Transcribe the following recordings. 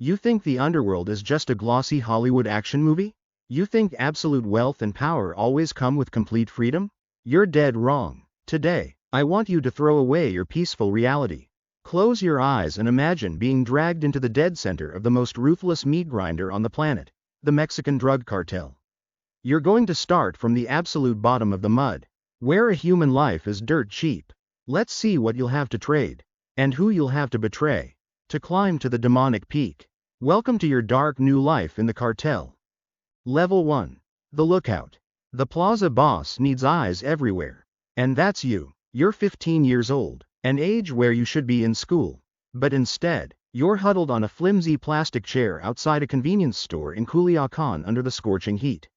You think the Underworld is just a glossy Hollywood action movie? You think absolute wealth and power always come with complete freedom? You're dead wrong. Today, I want you to throw away your peaceful reality. Close your eyes and imagine being dragged into the dead center of the most ruthless meat grinder on the planet, the Mexican drug cartel. You're going to start from the absolute bottom of the mud, where a human life is dirt cheap. Let's see what you'll have to trade, and who you'll have to betray, to climb to the demonic peak. Welcome to your dark new life in the cartel. Level 1. The Lookout. The plaza boss needs eyes everywhere. And that's you. You're 15 years old, an age where you should be in school. But instead, you're huddled on a flimsy plastic chair outside a convenience store in Culiacan under the scorching heat.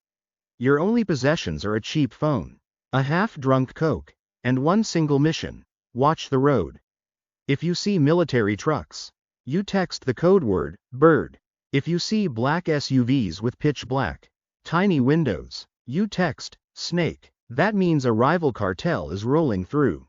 Your only possessions are a cheap phone, a half-drunk Coke, and one single mission: watch the road. If you see military trucks, you text the code word, bird. If you see black SUVs with pitch black, tiny windows, you text, snake. That means a rival cartel is rolling through.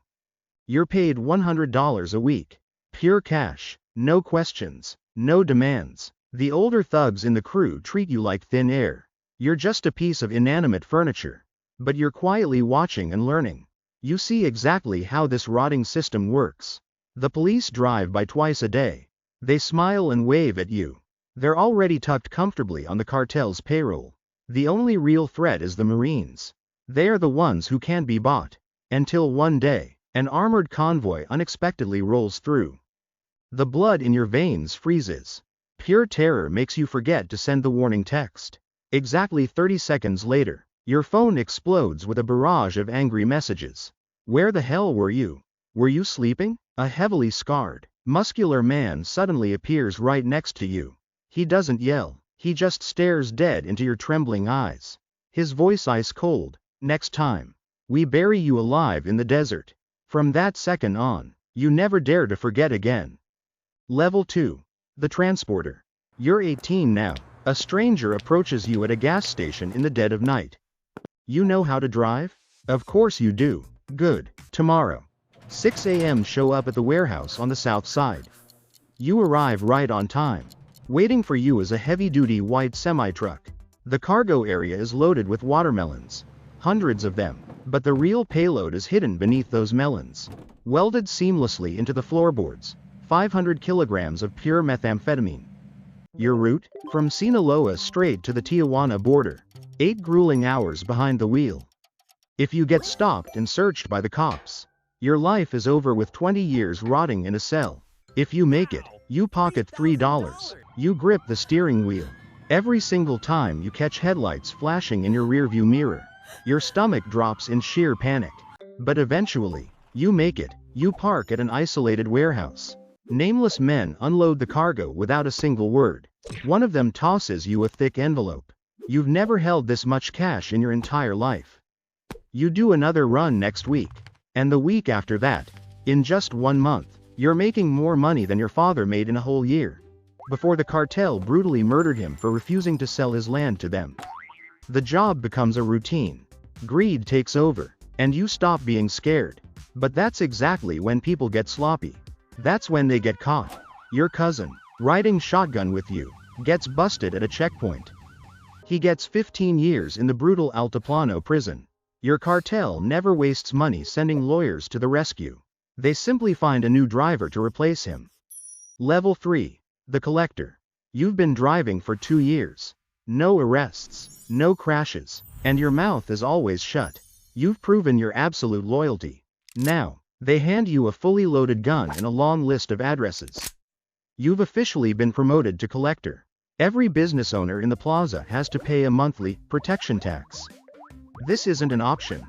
You're paid $100 a week. Pure cash, no questions, no demands. The older thugs in the crew treat you like thin air. You're just a piece of inanimate furniture. But you're quietly watching and learning. You see exactly how this rotting system works. The police drive by twice a day. They smile and wave at you. They're already tucked comfortably on the cartel's payroll. The only real threat is the Marines. They are the ones who can't be bought. Until one day, an armored convoy unexpectedly rolls through. The blood in your veins freezes. Pure terror makes you forget to send the warning text. Exactly 30 seconds later, your phone explodes with a barrage of angry messages. Where the hell were you? Were you sleeping? A heavily scarred, muscular man suddenly appears right next to you. He doesn't yell, he just stares dead into your trembling eyes. His voice ice cold. Next time, we bury you alive in the desert. From that second on, you never dare to forget again. Level 2. The Transporter. You're 18 now. A stranger approaches you at a gas station in the dead of night. You know how to drive? Of course you do. Good. Tomorrow, 6 a.m. show up at the warehouse on the south side. You arrive right on time. Waiting for you is a heavy-duty white semi-truck. The cargo area is loaded with watermelons. Hundreds of them, but the real payload is hidden beneath those melons. Welded seamlessly into the floorboards, 500 kilograms of pure methamphetamine. Your route? From Sinaloa straight to the Tijuana border. 8 grueling hours behind the wheel. If you get stopped and searched by the cops, your life is over with 20 years rotting in a cell. If you make it, you pocket $3. You grip the steering wheel. Every single time you catch headlights flashing in your rearview mirror, your stomach drops in sheer panic. But eventually, you make it. You park at an isolated warehouse. Nameless men unload the cargo without a single word. One of them tosses you a thick envelope. You've never held this much cash in your entire life. You do another run next week. And the week after that. In just 1 month, you're making more money than your father made in a whole year. Before the cartel brutally murdered him for refusing to sell his land to them. The job becomes a routine. Greed takes over, and you stop being scared. But that's exactly when people get sloppy. That's when they get caught. Your cousin, riding shotgun with you, gets busted at a checkpoint. He gets 15 years in the brutal Altiplano prison. Your cartel never wastes money sending lawyers to the rescue. They simply find a new driver to replace him. Level 3. The Collector. You've been driving for 2 years. No arrests, no crashes, and your mouth is always shut. You've proven your absolute loyalty. Now, they hand you a fully loaded gun and a long list of addresses. You've officially been promoted to Collector. Every business owner in the plaza has to pay a monthly protection tax. This isn't an option.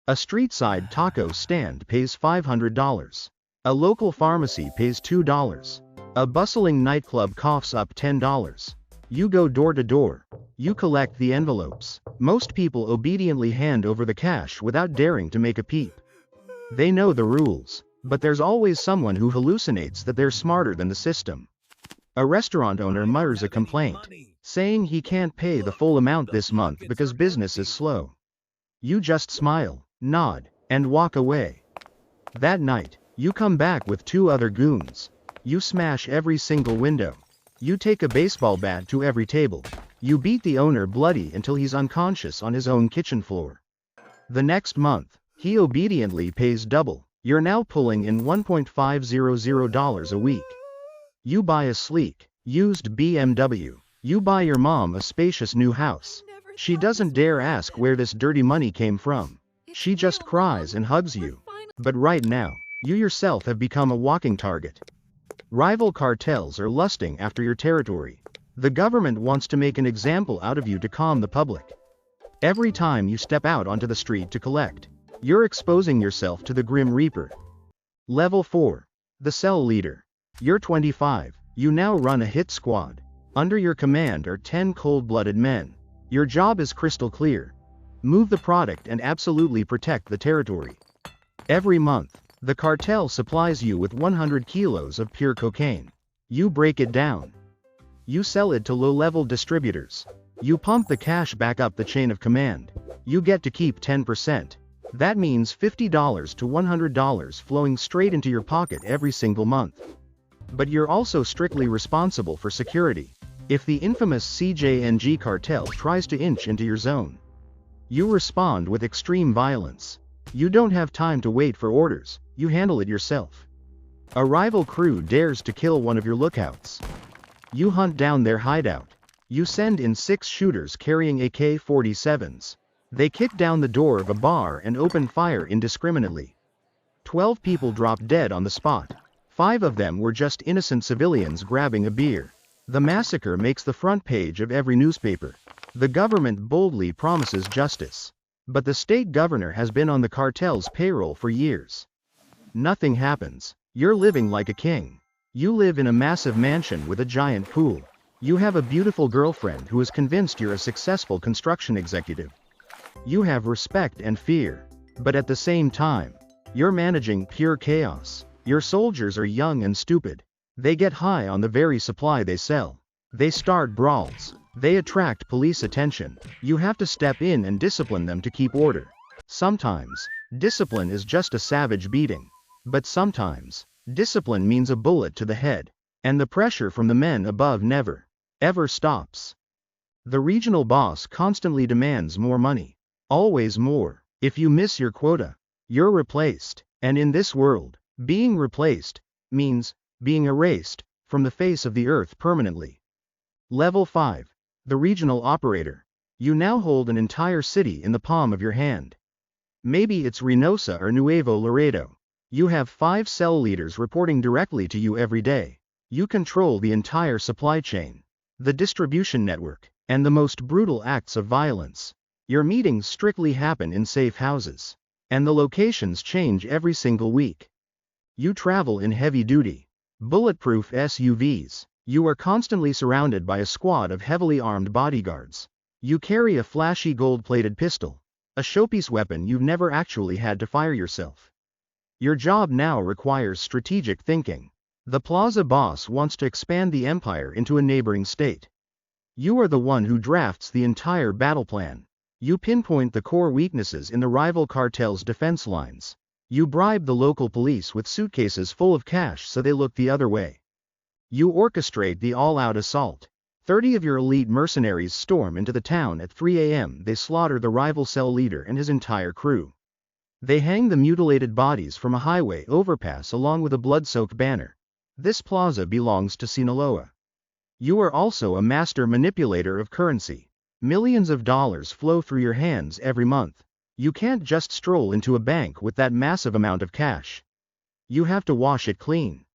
A street-side taco stand pays $500. A local pharmacy pays $2. A bustling nightclub coughs up $10. You go door to door. You collect the envelopes. Most people obediently hand over the cash without daring to make a peep. They know the rules, but there's always someone who hallucinates that they're smarter than the system. A restaurant owner mutters a complaint, saying he can't pay the full amount this month because business is slow. You just smile, nod, and walk away. That night, you come back with 2 other goons. You smash every single window. You take a baseball bat to every table. You beat the owner bloody until he's unconscious on his own kitchen floor. The next month, he obediently pays double. You're now pulling in $1.500 a week. You buy a sleek, used BMW. You buy your mom a spacious new house. She doesn't dare ask where this dirty money came from. She just cries and hugs you. But right now, you yourself have become a walking target. Rival cartels are lusting after your territory. The government wants to make an example out of you to calm the public. Every time you step out onto the street to collect, you're exposing yourself to the Grim Reaper. Level 4. The Cell Leader. You're 25. You now run a hit squad. Under your command are 10 cold-blooded men. Your job is crystal clear. Move the product and absolutely protect the territory. Every month, the cartel supplies you with 100 kilos of pure cocaine. You break it down. You sell it to low-level distributors. You pump the cash back up the chain of command. You get to keep 10%. That means $50 to $100 flowing straight into your pocket every single month. But you're also strictly responsible for security. If the infamous CJNG cartel tries to inch into your zone, you respond with extreme violence. You don't have time to wait for orders, you handle it yourself. A rival crew dares to kill one of your lookouts. You hunt down their hideout. You send in 6 shooters carrying AK-47s. They kick down the door of a bar and open fire indiscriminately. 12 people drop dead on the spot. 5 of them were just innocent civilians grabbing a beer. The massacre makes the front page of every newspaper. The government boldly promises justice. But the state governor has been on the cartel's payroll for years. Nothing happens. You're living like a king. You live in a massive mansion with a giant pool. You have a beautiful girlfriend who is convinced you're a successful construction executive. You have respect and fear. But at the same time, you're managing pure chaos. Your soldiers are young and stupid. They get high on the very supply they sell. They start brawls. They attract police attention. You have to step in and discipline them to keep order. Sometimes, discipline is just a savage beating. But sometimes, discipline means a bullet to the head. And the pressure from the men above never, ever stops. The regional boss constantly demands more money. Always more. If you miss your quota, you're replaced. And in this world, being replaced means being erased from the face of the earth permanently. Level 5. The Regional Operator. You now hold an entire city in the palm of your hand. Maybe it's Reynosa or Nuevo Laredo. You have 5 cell leaders reporting directly to you every day. You control the entire supply chain, the distribution network, and the most brutal acts of violence. Your meetings strictly happen in safe houses. And the locations change every single week. You travel in heavy-duty, bulletproof SUVs. You are constantly surrounded by a squad of heavily armed bodyguards. You carry a flashy gold-plated pistol, a showpiece weapon you've never actually had to fire yourself. Your job now requires strategic thinking. The Plaza boss wants to expand the empire into a neighboring state. You are the one who drafts the entire battle plan. You pinpoint the core weaknesses in the rival cartel's defense lines. You bribe the local police with suitcases full of cash so they look the other way. You orchestrate the all-out assault. 30 of your elite mercenaries storm into the town at 3 a.m. They slaughter the rival cell leader and his entire crew. They hang the mutilated bodies from a highway overpass along with a blood-soaked banner. This plaza belongs to Sinaloa. You are also a master manipulator of currency. Millions of dollars flow through your hands every month. You can't just stroll into a bank with that massive amount of cash. You have to wash it clean.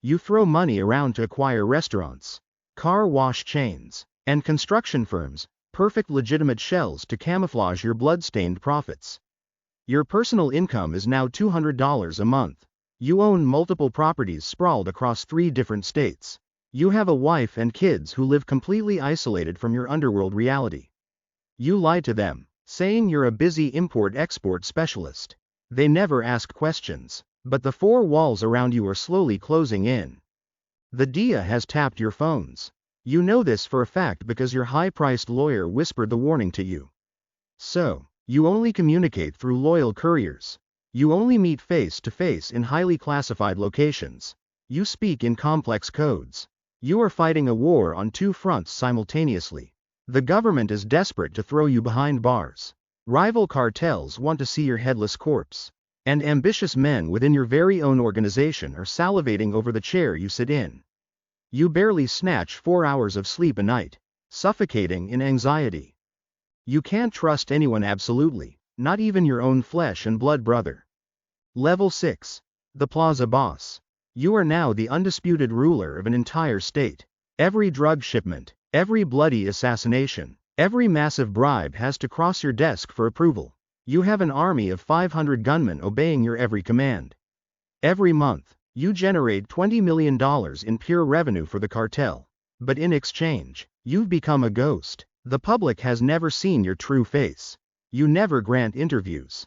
You throw money around to acquire restaurants, car wash chains, and construction firms, perfect legitimate shells to camouflage your blood-stained profits. Your personal income is now $200 a month. You own multiple properties sprawled across 3 different states. You have a wife and kids who live completely isolated from your underworld reality. You lie to them, saying you're a busy import-export specialist. They never ask questions. But the 4 walls around you are slowly closing in. The DIA has tapped your phones. You know this for a fact because your high-priced lawyer whispered the warning to you. So, you only communicate through loyal couriers. You only meet face-to-face in highly classified locations. You speak in complex codes. You are fighting a war on two fronts simultaneously. The government is desperate to throw you behind bars. Rival cartels want to see your headless corpse. And ambitious men within your very own organization are salivating over the chair you sit in. You barely snatch 4 hours of sleep a night, suffocating in anxiety. You can't trust anyone absolutely, not even your own flesh and blood brother. Level 6. The Plaza Boss. You are now the undisputed ruler of an entire state. Every drug shipment, every bloody assassination, every massive bribe has to cross your desk for approval. You have an army of 500 gunmen obeying your every command. Every month, you generate $20 million in pure revenue for the cartel. But in exchange, you've become a ghost. The public has never seen your true face. You never grant interviews.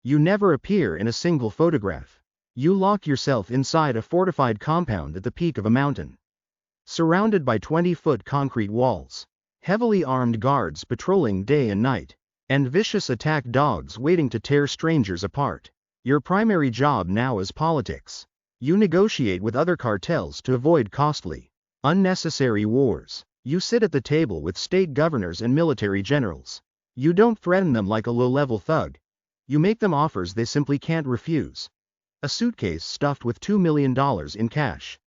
You never appear in a single photograph. You lock yourself inside a fortified compound at the peak of a mountain. Surrounded by 20-foot concrete walls, heavily armed guards patrolling day and night, and vicious attack dogs waiting to tear strangers apart. Your primary job now is politics. You negotiate with other cartels to avoid costly, unnecessary wars. You sit at the table with state governors and military generals. You don't threaten them like a low-level thug. You make them offers they simply can't refuse. A suitcase stuffed with $2 million in cash.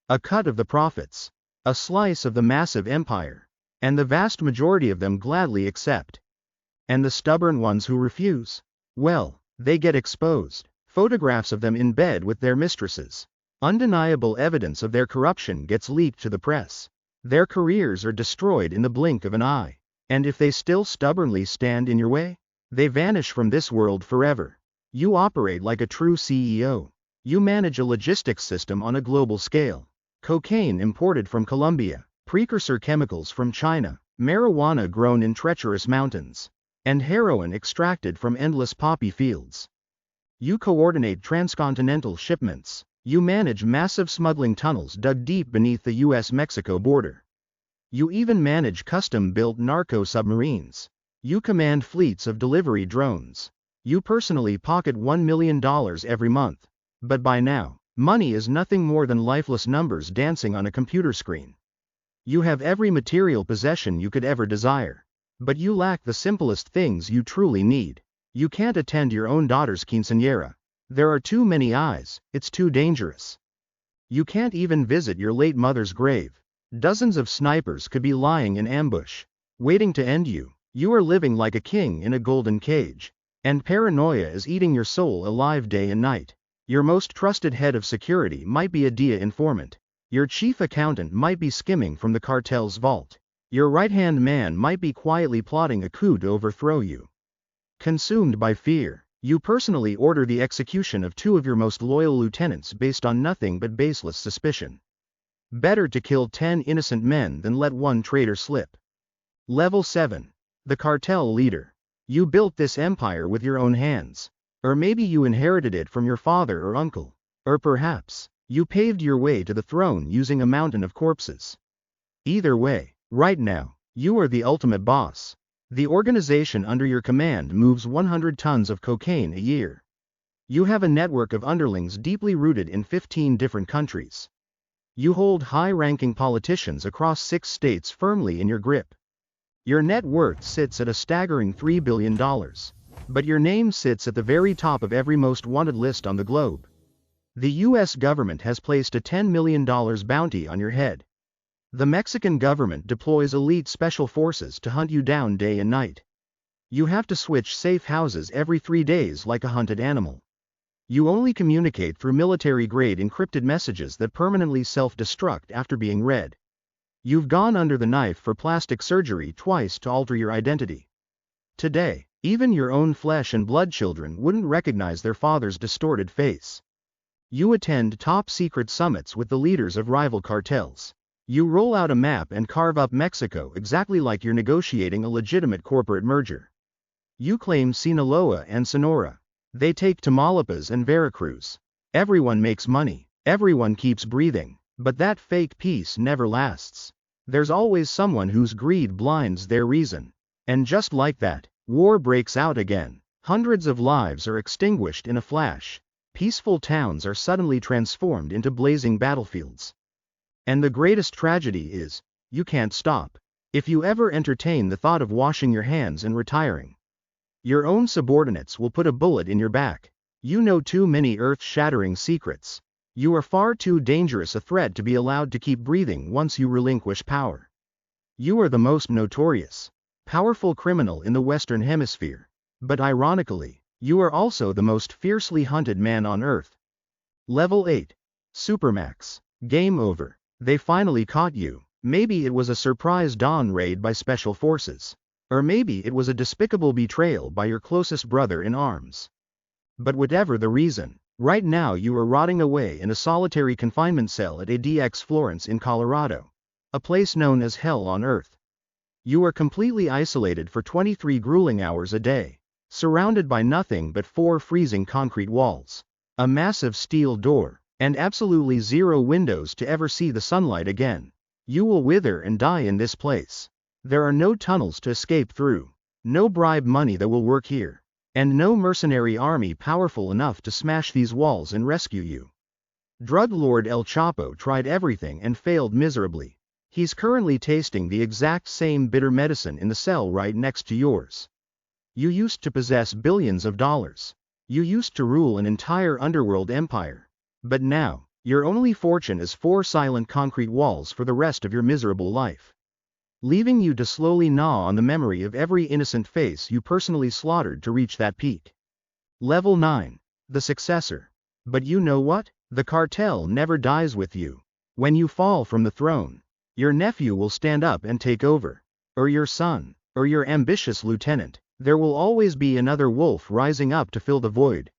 A cut of the profits. A slice of the massive empire. And the vast majority of them gladly accept. And the stubborn ones who refuse? Well, they get exposed. Photographs of them in bed with their mistresses. Undeniable evidence of their corruption gets leaked to the press. Their careers are destroyed in the blink of an eye. And if they still stubbornly stand in your way, they vanish from this world forever. You operate like a true CEO. You manage a logistics system on a global scale. Cocaine imported from Colombia, precursor chemicals from China, marijuana grown in treacherous mountains, and heroin extracted from endless poppy fields. You coordinate transcontinental shipments. You manage massive smuggling tunnels dug deep beneath the US-Mexico border. You even manage custom-built narco submarines. You command fleets of delivery drones. You personally pocket $1 million every month. But by now, money is nothing more than lifeless numbers dancing on a computer screen. You have every material possession you could ever desire. But you lack the simplest things you truly need. You can't attend your own daughter's quinceañera. There are too many eyes, it's too dangerous. You can't even visit your late mother's grave. Dozens of snipers could be lying in ambush, waiting to end you. You are living like a king in a golden cage. And paranoia is eating your soul alive day and night. Your most trusted head of security might be a DIA informant. Your chief accountant might be skimming from the cartel's vault. Your right-hand man might be quietly plotting a coup to overthrow you. Consumed by fear, you personally order the execution of 2 of your most loyal lieutenants based on nothing but baseless suspicion. Better to kill 10 innocent men than let one traitor slip. Level 7. The Cartel Leader. You built this empire with your own hands. Or maybe you inherited it from your father or uncle. Or perhaps, you paved your way to the throne using a mountain of corpses. Either way, right now, you are the ultimate boss. The organization under your command moves 100 tons of cocaine a year. You have a network of underlings deeply rooted in 15 different countries. You hold high-ranking politicians across 6 states firmly in your grip. Your net worth sits at a staggering $3 billion. But your name sits at the very top of every most wanted list on the globe. The US government has placed a $10 million bounty on your head. The Mexican government deploys elite special forces to hunt you down day and night. You have to switch safe houses every 3 days like a hunted animal. You only communicate through military-grade encrypted messages that permanently self-destruct after being read. You've gone under the knife for plastic surgery twice to alter your identity. Today, even your own flesh and blood children wouldn't recognize their father's distorted face. You attend top-secret summits with the leaders of rival cartels. You roll out a map and carve up Mexico exactly like you're negotiating a legitimate corporate merger. You claim Sinaloa and Sonora. They take Tamaulipas and Veracruz. Everyone makes money. Everyone keeps breathing. But that fake peace never lasts. There's always someone whose greed blinds their reason. And just like that, war breaks out again. Hundreds of lives are extinguished in a flash. Peaceful towns are suddenly transformed into blazing battlefields. And the greatest tragedy is, you can't stop. If you ever entertain the thought of washing your hands and retiring, your own subordinates will put a bullet in your back. You know too many earth-shattering secrets. You are far too dangerous a threat to be allowed to keep breathing once you relinquish power. You are the most notorious, powerful criminal in the Western Hemisphere. But ironically, you are also the most fiercely hunted man on Earth. Level 8. Supermax. Game over. They finally caught you. Maybe it was a surprise dawn raid by special forces. Or maybe it was a despicable betrayal by your closest brother in arms. But whatever the reason, right now you are rotting away in a solitary confinement cell at ADX Florence in Colorado, a place known as hell on Earth. You are completely isolated for 23 grueling hours a day, surrounded by nothing but 4 freezing concrete walls, a massive steel door, and absolutely zero windows to ever see the sunlight again. You will wither and die in this place. There are no tunnels to escape through, no bribe money that will work here, and no mercenary army powerful enough to smash these walls and rescue you. Drug lord El Chapo tried everything and failed miserably. He's currently tasting the exact same bitter medicine in the cell right next to yours. You used to possess billions of dollars. You used to rule an entire underworld empire. But now, your only fortune is 4 silent concrete walls for the rest of your miserable life, leaving you to slowly gnaw on the memory of every innocent face you personally slaughtered to reach that peak. Level 9. The successor. But you know what? The cartel never dies with you. When you fall from the throne, your nephew will stand up and take over. Or your son, or your ambitious lieutenant. There will always be another wolf rising up to fill the void.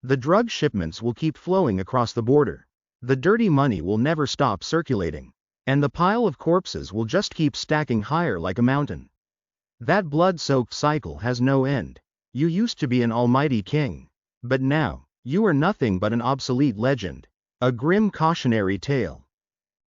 The drug shipments will keep flowing across the border. The dirty money will never stop circulating. And the pile of corpses will just keep stacking higher like a mountain. That blood-soaked cycle has no end. You used to be an almighty king. But now, you are nothing but an obsolete legend. A grim cautionary tale.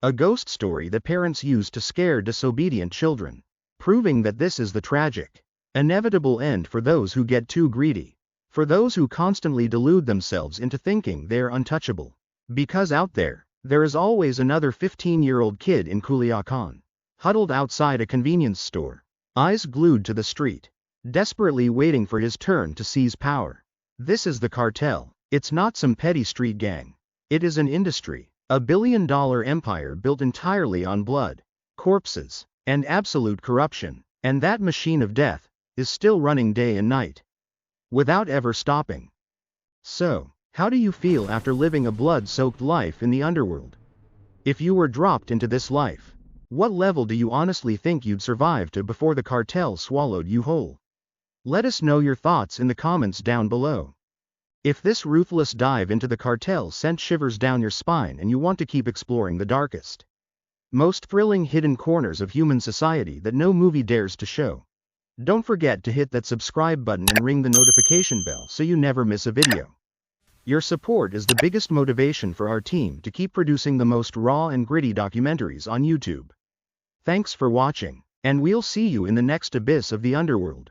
A ghost story that parents use to scare disobedient children. Proving that this is the tragic, inevitable end for those who get too greedy. For those who constantly delude themselves into thinking they are untouchable. Because out there is always another 15-year-old kid in Culiacan, huddled outside a convenience store, eyes glued to the street, desperately waiting for his turn to seize power. This is the cartel. It's not some petty street gang. It is an industry, a billion-dollar empire built entirely on blood, corpses, and absolute corruption. And that machine of death is still running day and night, without ever stopping. So, how do you feel after living a blood-soaked life in the underworld? If you were dropped into this life, what level do you honestly think you'd survive to before the cartel swallowed you whole? Let us know your thoughts in the comments down below. If this ruthless dive into the cartel sent shivers down your spine and you want to keep exploring the darkest, most thrilling hidden corners of human society that no movie dares to show, don't forget to hit that subscribe button and ring the notification bell so you never miss a video. Your support is the biggest motivation for our team to keep producing the most raw and gritty documentaries on YouTube. Thanks for watching, and we'll see you in the next abyss of the underworld.